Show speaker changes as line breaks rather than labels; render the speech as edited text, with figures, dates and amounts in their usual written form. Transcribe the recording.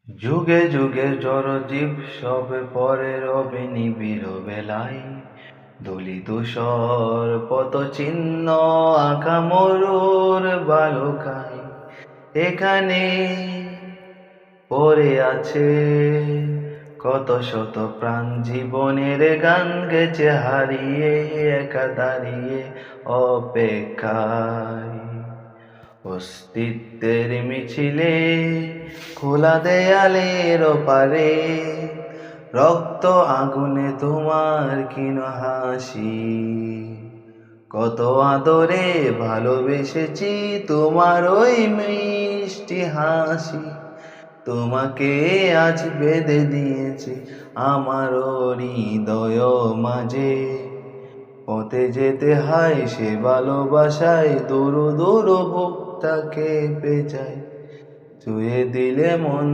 যুগে যুগে জড়জীব সবে পরে রবে নিবিড় বেলায়, দলি ধূসর পদচিহ্ন আঁকা মরুর বালুকায়। এখানে পড়ে আছে কত শত প্রাণ, জীবনের গান গেছে হারিয়ে, একা দাঁড়িয়ে অপেক্ষায়। অস্তিত্বের মিছিলে খোলা দেয়ালের ওপারে, রক্ত আগুনে তোমার ক্ষীণ হাসি। কত আদরে ভালোবেসেছি তোমার ওই মিষ্টি হাসি, তোমাকে আজ বেঁধে দিয়েছে আমার হৃদয় মাঝে। পথে যেতে হয় সে ভালোবাসায়, দূর দূর বুকটাকে পেঁচায়, ছুঁয়ে দিলে মন।